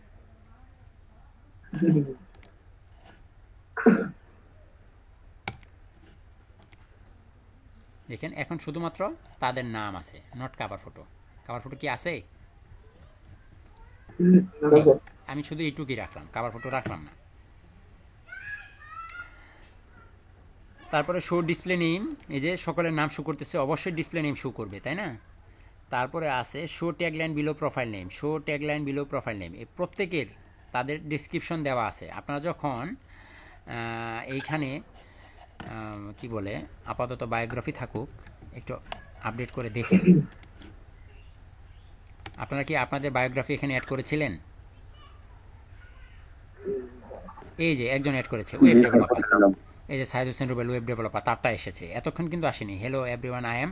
দেখেন এখন শুধুমাত্র তাদের নাম আছে, not cover photo. Cover photo কি আছে? আমি শুধু এইটুকুই রাখলাম, কাভার ফটো রাখলাম না। তারপরে শো ডিসপ্লে নেম, এই যে সকলের নাম শো করতেছে, অবশ্যই ডিসপ্লে নেম শো করবে, তাই না? তারপরে আছে show tagline below profile name, show tagline below profile name, এই প্রত্যেকের তাদের ডিসক্রিপশন দেওয়া আছে। আপনারা যখন এইখানে কি বলে, আপাতত বায়োগ্রাফি থাকুক, একটু আপডেট করে দেখেন। আপনারা কি আপনাদের বায়োগ্রাফি এখানে অ্যাড করেছিলেন? এই যে একজন অ্যাড করেছে, ওয়েব ডেভেলপার, এই যে সাইদ হোসেন রুবেল, ওয়েব ডেভেলপার, তারটা এসেছে। এতক্ষণ কিন্তু আসেনি। Hello everyone, I am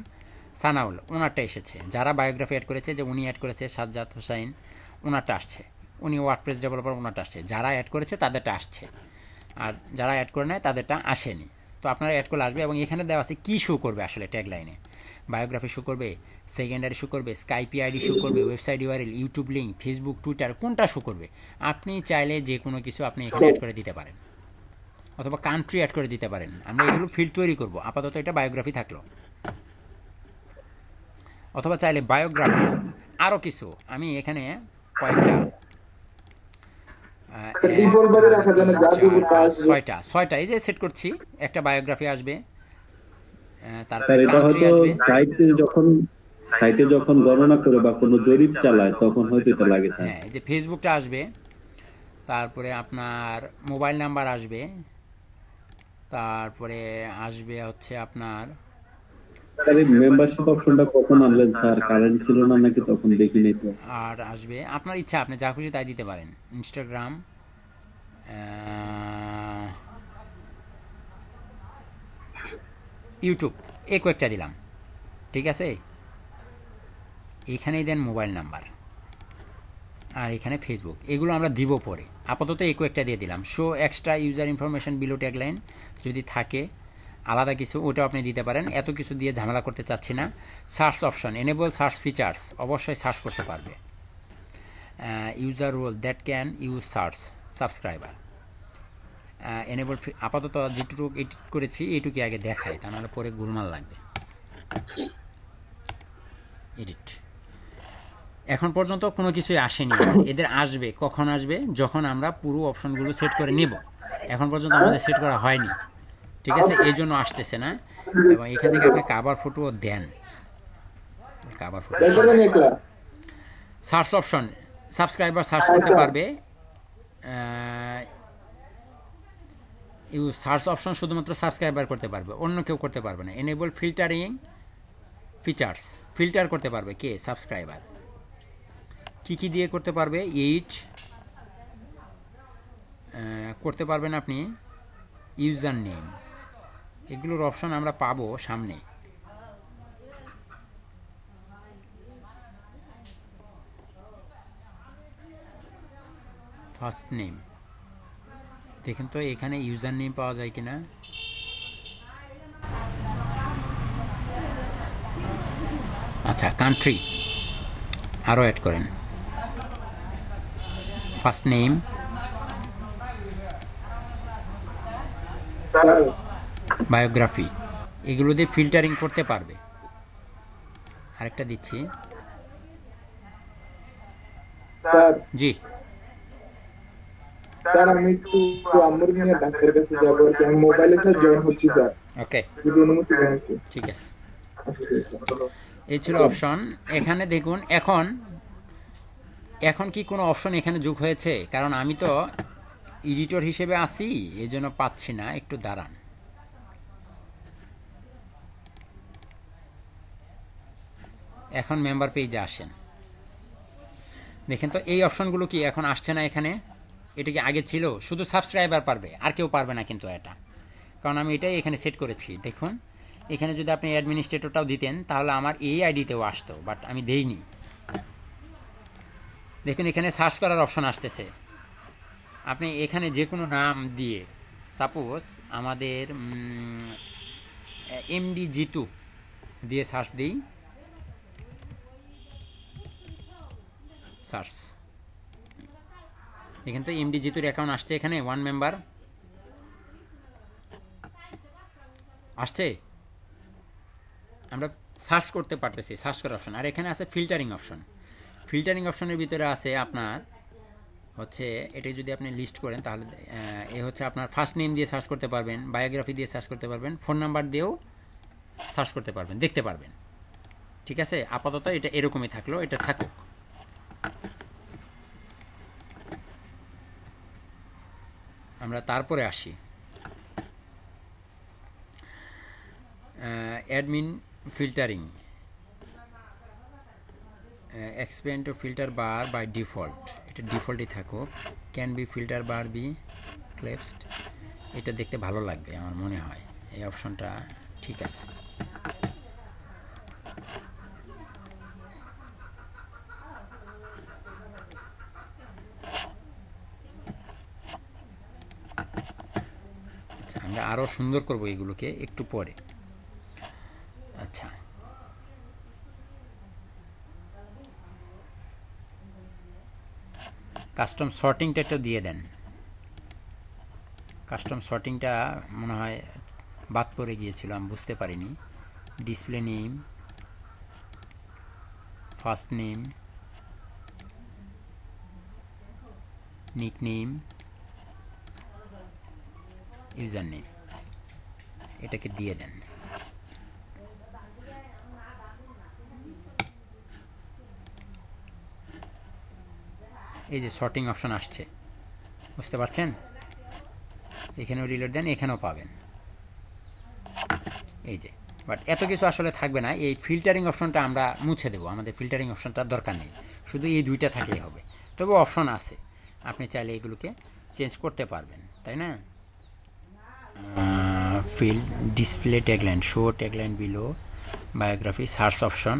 Sanaul, ওনারটা এসেছে। যারা বায়োগ্রাফি অ্যাড করেছে, যে উনি অ্যাড করেছে সাজ্জাদ হোসাইন, ওনারটা আসছে। উনি ওয়ার্ডপ্রেস ডেভেলপার, ওনারটা আসছে। যারা অ্যাড করেছে তাদেরটা আসছে, আর যারা অ্যাড করে নেয় তাদেরটা আসেনি। তো আপনারা অ্যাড করলে আসবে। এবং এখানে দেওয়া আছে কী শো করবে আসলে ট্যাগলাইনে। বায়োগ্রাফি শো করবে, সেকেন্ডারি শো করবে, স্কাইপি আইডি শো করবে, website URL, YouTube link, Facebook, Twitter, কোনটা শো করবে? আপনি চাইলে যে কোনো কিছু আপনি এখানে অ্যাড করে দিতে পারেন, অথবা কান্ট্রি অ্যাড করে দিতে পারেন। আমরা এগুলো ফিল্ড তৈরি করব। আপাতত এটা বায়োগ্রাফি থাকলো। অথবা চাইলে বায়োগ্রাফি আরও কিছু, আমি এখানে কয়েকটা ছয়টা এই যে সেট করছি। একটা বায়োগ্রাফি আসবে, তারপরে কান্ট্রি আসবে। সাইটে যখন গণনা করে বা কোনো জরিপ চালায় তখন হয়তো এটা লাগে। হ্যাঁ, এই যে ফেসবুকটা আসবে, তারপরে আপনার মোবাইল নাম্বার আসবে, তারপরে আসবে হচ্ছে আপনার মেম্বারশিপ অপশনটা কখন আনলেন স্যার? কারেন্ট ছিল না নাকি তখন দেখিনি তো। আর আসবে আপনার ইচ্ছা, আপনি যা খুশি তাই দিতে পারেন। ইনস্টাগ্রাম, ইউটিউব, এই কয়েকটা দিলাম, ঠিক আছে? এইখানেই দেন মোবাইল নাম্বার, আর এখানে ফেসবুক, এগুলো আমরা দিব পরে। আপাতত এই কয়েকটা দিয়ে দিলাম। Show extra user information below tagline যদি থাকে, আলাদা কিছু, ওটাও আপনি দিতে পারেন। এত কিছু দিয়ে ঝামেলা করতে চাচ্ছি না। Search option, enable search features, অবশ্যই সার্চ করতে পারবে। User role that can use search subscriber, enable. আপাতত যেটুকু এডিট করেছি এইটুকু আগে দেখাই, তা নাহলে পরে গোলমাল লাগবে। এডিট, এখন পর্যন্ত কোনো কিছুই আসেনি, এদের আসবে। কখন আসবে? যখন আমরা পুরো অপশনগুলো সেট করে নেব। এখন পর্যন্ত আমাদের সেট করা হয়নি, ঠিক আছে, এই জন্য আসতেছে না। এবং এখান থেকে আপনি কাভার ফটো দেন, cover photo. Search option, subscriber search করতে পারবে। সার্চ অপশন শুধুমাত্র সাবস্ক্রাইবার করতে পারবে, অন্য কেউ করতে পারবে না। এনেবল ফিল্টারিং ফিচার্স, ফিল্টার করতে পারবে কে? সাবস্ক্রাইবার। কি কি দিয়ে করতে পারবে? এইচ করতে পারবেন আপনি, ইউজার নেম, এগুলোর অপশন আমরা পাবো সামনে। ফার্স্ট নেম, দেখেন তো এখানে ইউজার নেম পাওয়া যায় কিনা। আচ্ছা, কান্ট্রি আরও অ্যাড করেন, ফার্স্ট নেম, বায়োগ্রাফি, এগুলো দিয়ে ফিল্টারিং করতে পারবে। আরেকটা দিচ্ছি, জি স্যার আমি একটু আম্মুর নিয়ে ডাক্তারের কাছে যাবো, আমি মোবাইলে স্যার জয়েন হচ্ছি স্যার, ওকে যদি অনুমতি দেন। ঠিক আছে। এই ছিল অপশন। এখানে দেখুন, এখন কি কোনো অপশন এখানে যোগ হয়েছে? কারণ আমি তো এডিটর হিসেবে আছি, এই জন্য পাচ্ছি না, একটু দাঁড়ান। এখন মেম্বার পেজে আসেন, দেখেন তো এই অপশনগুলো কি এখন আসছে না এখানে? এটা কি আগে ছিল? শুধু সাবস্ক্রাইবার পারবে, আর কেউ পারবে না কিন্তু এটা, কারণ আমি এটাই এখানে সেট করেছি। দেখুন এখানে যদি আপনি অ্যাডমিনিস্ট্রেটরটাও দিতেন তাহলে আমার এই আইডিতেও আসতো, বাট আমি দেইনি। দেখুন এখানে সার্চ করার অপশন আসতেছে, আপনি এখানে যে কোনো নাম দিয়ে, সাপোজ আমাদের এমডি জিতু দিয়ে সার্চ দিই, সার্চ, দেখেন তো এমডি জিতুর অ্যাকাউন্ট আসছে এখানে, ওয়ান মেম্বার আসছে। আমরা সার্চ করতে পারতেছি, সার্চ করার অপশন। আর এখানে আছে ফিল্টারিং অপশন। ফিল্টারিং অপশনের ভিতরে আছে আপনার হচ্ছে, এটা যদি আপনি লিস্ট করেন তাহলে এ হচ্ছে আপনার ফার্স্ট নেম দিয়ে সার্চ করতে পারবেন, বায়োগ্রাফি দিয়ে সার্চ করতে পারবেন, ফোন নাম্বার দিয়েও সার্চ করতে পারবেন, দেখতে পারবেন। ঠিক আছে, আপাতত এটা এরকমই থাকলো, এটা থাকুক। আমরা তারপরে আসি admin filtering, expand to filter bar by default, এটা ডিফল্টই থাকুক। Can be filter bar be collapsed, এটা দেখতে ভালো লাগবে আমার মনে হয়, এই অপশনটা ঠিক আছে। আচ্ছা, আমরা আরও সুন্দর করব এগুলোকে একটু পরে। আচ্ছা, কাস্টম সর্টিংটা একটু দিয়ে দেন। কাস্টম সর্টিংটা মনে হয় বাদ পড়ে গিয়েছিল, আমি বুঝতে পারিনি। Display name, first name, nick name, user name, এটাকে দিয়ে দেন। এই যে সর্টিং অপশন আসছে, বুঝতে পারছেন? এখানেও রিলোড দেন, এখানেও পাবেন এই যে। বাট এত কিছু আসলে থাকবে না, এই ফিল্টারিং অপশনটা আমরা মুছে দেবো, আমাদের ফিল্টারিং অপশনটার দরকার নেই, শুধু এই দুইটা থাকলেই হবে। তবে অপশন আছে, আপনি চাইলে এগুলোকে চেঞ্জ করতে পারবেন, তাই না? Field, display tagline, show tagline below, biography, search option,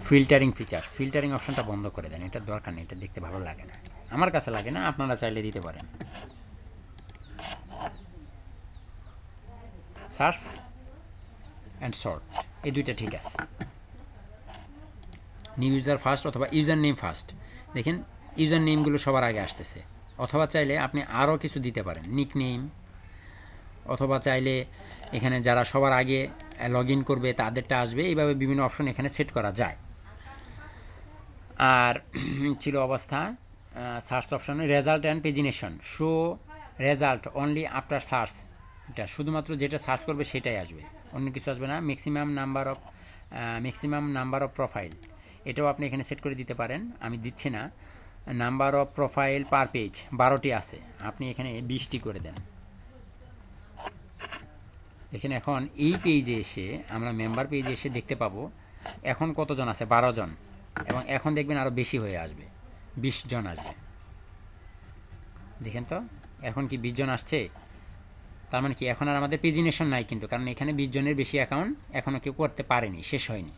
filtering features, filtering অপশনটা বন্ধ করে দেন, এটা দরকার নেই, এটা দেখতে ভালো লাগে না, আমার কাছে লাগে না, আপনারা চাইলে দিতে পারেন। সার্চ অ্যান্ড সর্ট, এই দুইটা ঠিক আছে। নিউ ইউজার ফার্স্ট অথবা ইউজার নেম ফার্স্ট, দেখেন ইউজার নেমগুলো সবার আগে আসতেছে। অথবা চাইলে আপনি আরও কিছু দিতে পারেন, নিক নেম, অথবা চাইলে এখানে যারা সবার আগে লগ ইন করবে তাদেরটা আসবে, এইভাবে বিভিন্ন অপশন এখানে সেট করা যায়। আর ছিল অবস্থা সার্চ অপশনে result and pagination, show result only after search, এটা শুধুমাত্র যেটা সার্চ করবে সেটাই আসবে, অন্য কিছু আসবে না। ম্যাক্সিমাম নাম্বার অফ প্রোফাইল, এটাও আপনি এখানে সেট করে দিতে পারেন, আমি দিচ্ছি না। Number of profile per page 12টি আছে, আপনি এখানে 20টি করে দেন। দেখেন এখন এই পেজে এসে আমরা মেম্বার পেজে এসে দেখতে পাবো এখন কতজন আছে, 12 জন, এবং এখন দেখবেন আরও বেশি হয়ে আসবে, 20 জন আসবে। দেখেন তো এখন কি 20 জন আসছে, তার মানে কি এখন আর আমাদের পেজিনেশন নাই কিন্তু, কারণ এখানে 20 জনের বেশি অ্যাকাউন্ট এখনও কেউ করতে পারেনি, শেষ হয়নি,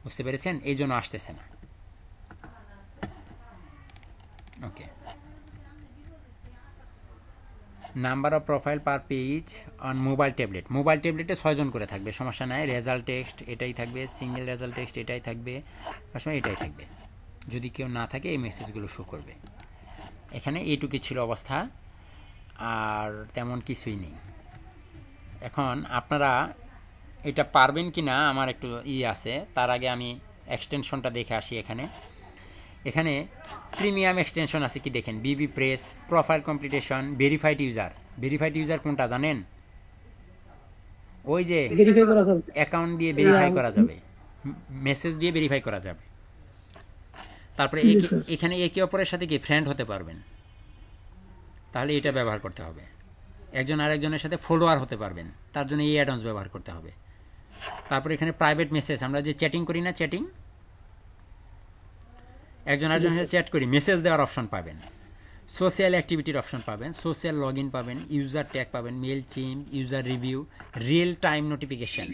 বুঝতে পেরেছেন, এই জন্য আসতেছে না। Okay, number of profile per page on mobile tablet, mobile ট্যাবলেটে 6 জন করে থাকবে, সমস্যা নাই। রেজাল্ট টেক্সট এটাই থাকবে, সিঙ্গেল রেজাল্ট টেক্সট এটাই থাকবে, সবসময় এটাই থাকবে, যদি কেউ না থাকে এই মেসেজগুলো শো করবে। এখানে এইটুকু ছিল অবস্থা, আর তেমন কিছুই নেই। এখন আপনারা এটা পারবেন কি না আমার একটু আছে, তার আগে আমি এক্সটেনশনটা দেখে আসি। এখানে প্রিমিয়াম এক্সটেনশন আছে কি দেখেন, বিবি press, profile completion, verified user কোনটা জানেন? ওই যে অ্যাকাউন্ট দিয়ে ভেরিফাই করা যাবে, মেসেজ দিয়ে ভেরিফাই করা যাবে। তারপরে এখানে একে অপরের সাথে কি ফ্রেন্ড হতে পারবেন, তাহলে এটা ব্যবহার করতে হবে। একজন আরেকজনের সাথে ফলোয়ার হতে পারবেন, তার জন্য এই অ্যাডন্স ব্যবহার করতে হবে। তারপরে এখানে প্রাইভেট মেসেজ, আমরা যে চ্যাটিং করি না, একজন আরেকজনের সাথে চ্যাট করি, মেসেজ দেওয়ার অপশন পাবেন, সোশ্যাল অ্যাক্টিভিটির অপশন পাবেন, সোশ্যাল লগ ইন পাবেন, ইউজার ট্যাগ পাবেন, মেল চিম, user review, real time notification.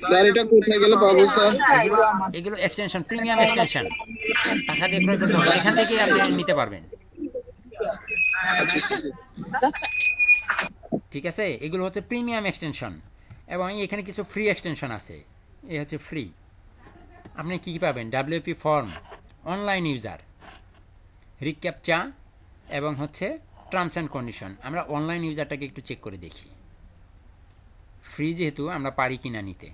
এগুলো এক্সটেনশন, প্রিমিয়াম এক্সটেনশন, টাকা দিয়ে ক্রয় করতে হবে, এখান থেকে আপনি নিতে পারবেন, ঠিক আছে। এগুলো হচ্ছে প্রিমিয়াম এক্সটেনশন, এবং এখানে কিছু ফ্রি এক্সটেনশন আছে, এই হচ্ছে ফ্রি। আপনি কী পাবেন, WP form, online user, recaptcha, এবং হচ্ছে টার্মস অ্যান্ড কন্ডিশন। আমরা অনলাইন ইউজারটাকে একটু চেক করে দেখি, ফ্রি যেহেতু আমরা পারি কিনা নিতে।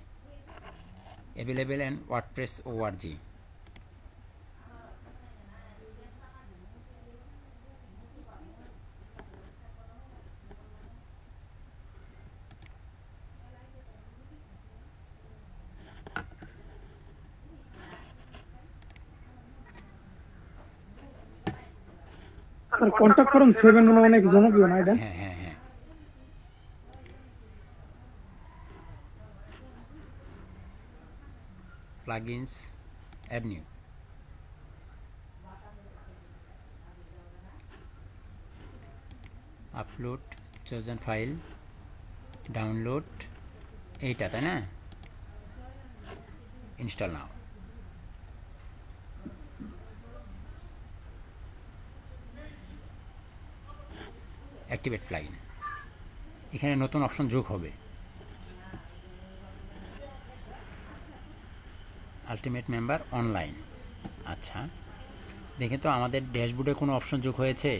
অ্যাভেলেবেল অ্যান্ড ওয়ার্ডপ্রেস ORG, আর কন্টাক্ট করুন 7 মানে অনেক জনপ্রিয় না এটা? হ্যাঁ, plugins, add new, upload, chosen file, download, এইটা তাই না, ইনস্টল নাও। অ্যাক্টিভেট প্লাগইন, এখানে নতুন অপশন যোগ হবে, আলটিমেট মেম্বার অনলাইন। আচ্ছা দেখে তো আমাদের ড্যাশবোর্ডে কোনো অপশন যোগ হয়েছে?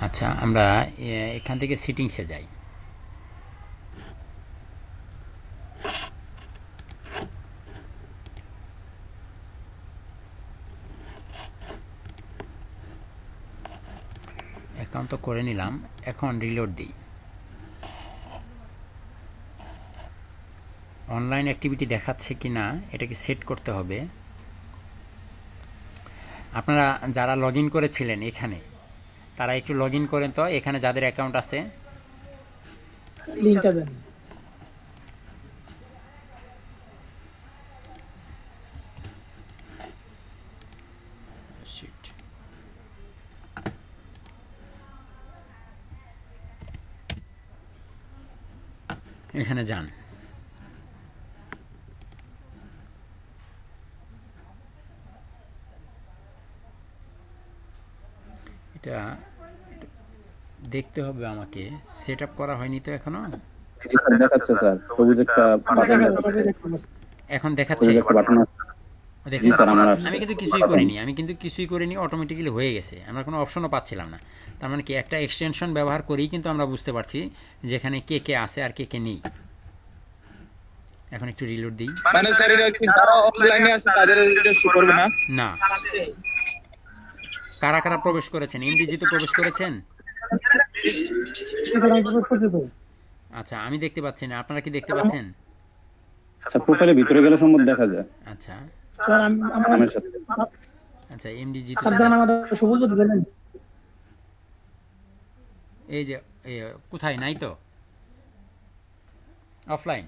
আচ্ছা আমরা এখান থেকে সেটিংসে যাই, অ্যাকাউন্ট তো করে নিলাম, এখন রিলোড দিই। অনলাইন অ্যাক্টিভিটি দেখাচ্ছে কি না এটাকে সেট করতে হবে। আপনারা যারা লগ ইন করেছিলেন এখানে, তারা একটু লগ ইন করেন তো, এখানে যাদের অ্যাকাউন্ট আছে লিংকটা দেন। এখানে যান, এটা দেখতে হবে আমাকে, সেট আপ করা হয়নি তো এখনো। জি স্যার দেখাচ্ছে স্যার, সবুজ একটা বাটন দেখাচ্ছে। এখন দেখাচ্ছে, সবুজ একটা বাটন জি স্যার আমার আসছে। আমি কিন্তু কিছুই করিনি, অটোমেটিক্যালি হয়ে গেছে, আমরা কোনো অপশনও পাচ্ছিলাম না। তার মানে কি, একটা এক্সটেনশন ব্যবহার করেই কিন্তু আমরা বুঝতে পারছি যেখানে কে কে আছে আর কে কে নেই। এখন একটু রিলোড দিই। মানে স্যার এটা কি যারা অফলাইনে আছে তাদের এটা শো করবে না? না, কারা কারা প্রবেশ করেছেন? এমডিজি তো প্রবেশ করেছেন। আচ্ছা, আমি দেখতে পাচ্ছি না, আপনারা কি দেখতে পাচ্ছেন? স্যার প্রোফাইলের ভিতরে গেলে সম্ভব দেখা যায়। আচ্ছা স্যার আমার সাথে আচ্ছা, এমডিজি তো সবুজ বাতি জানেন? এই যে কোথায় নাই তো, অফলাইন।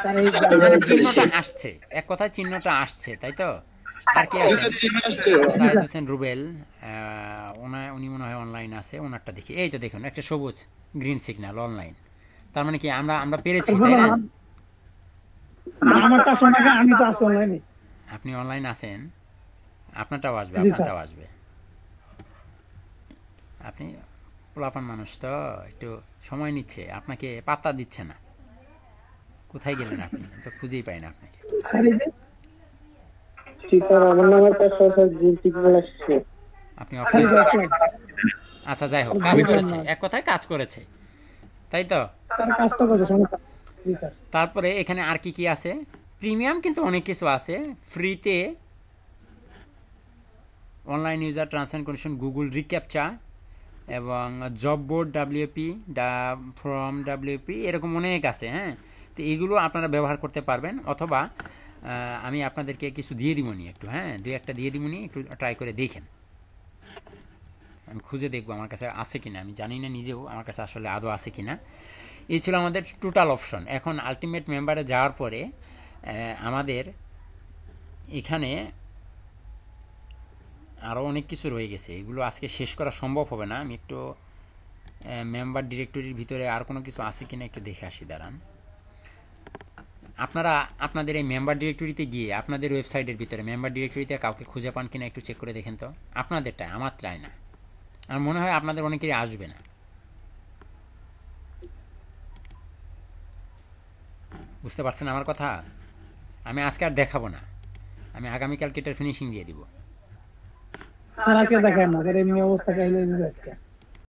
স্যার এই মানে চিহ্নটা আসছে, এক কথায় চিহ্নটা আসছে, তাই তো? আর কি আছে? চিহ্ন আসছে। সাইদ হোসেন রুবেল, উনি মনে হয় অনলাইন আছে, ওনারটা দেখি। এই তো দেখুন, একটা সবুজ গ্রিন সিগন্যাল অনলাইন। তার মানে কি আমরা পেরেছি, তাই না? আমারটা শোনা যায়, আমি তো আছি অনলাইনে। আপনি অনলাইন আছেন, আপনারটাও আসবে, জি, স্যার। আপনারটাও আসবে। আপনি পোলাপান মানুষ তো, একটু সময় নিচ্ছে, আপনাকে পাত্তা দিচ্ছে না। কোথায় গেলেন আপনি? তো খুঁজেই পাই না আপনাকে। স্যার এই যে আপনি অফিস, আচ্ছা যাই হোক, কাজ করেছে, এক কথায় কাজ করেছে, তাই তো? তার কাজ তো করছে সমস্যা। জি স্যার। তারপরে এখানে আর কি কি আছে? প্রিমিয়াম কিন্তু অনেক কিছু আছে। ফ্রিতে online user terms and condition, Google reCAPTCHA এবং job board, WP from WP, এরকম অনেক আছে। হ্যাঁ, তো এগুলো আপনারা ব্যবহার করতে পারবেন, অথবা আমি আপনাদেরকে কিছু দিয়ে দিবনি একটু, হ্যাঁ, দুই একটা দিয়ে দিবনি, একটু ট্রাই করে দেখেন। আমি খুঁজে দেখবো আমার কাছে আছে কিনা, আমি জানি না নিজেও আমার কাছে আসলে আদৌ আছে কিনা। এই ছিল আমাদের টোটাল অপশন। এখন আলটিমেট মেম্বারে যাওয়ার পরে আমাদের এখানে আরও অনেক কিছু রয়ে গেছে, এগুলো আজকে শেষ করা সম্ভব হবে না। আমি একটু মেম্বার ডিরেক্টরির ভিতরে আর কোনো কিছু আছে কিনা একটু দেখে আসি, দাঁড়ান। আপনারা আপনাদের এই মেম্বার ডিরেক্টরিতে গিয়ে আপনাদের ওয়েবসাইটের ভিতরে মেম্বার ডিরেক্টরিতে কাউকে খুঁজে পান কিনা একটু চেক করে দেখেন তো। আপনাদেরটাই, আমার ট্রাই না। আর মনে হয় আপনাদের অনেকেরই আসবে না। বুঝতে পারছেন আমার কথা? আমি আজকে আর দেখাবো না, আমি আগামীকালকে এটার ফিনিশিং দিয়ে দিব। স্যার আজকে দেখেন না, এমনি অবস্থা খাইলে আজকে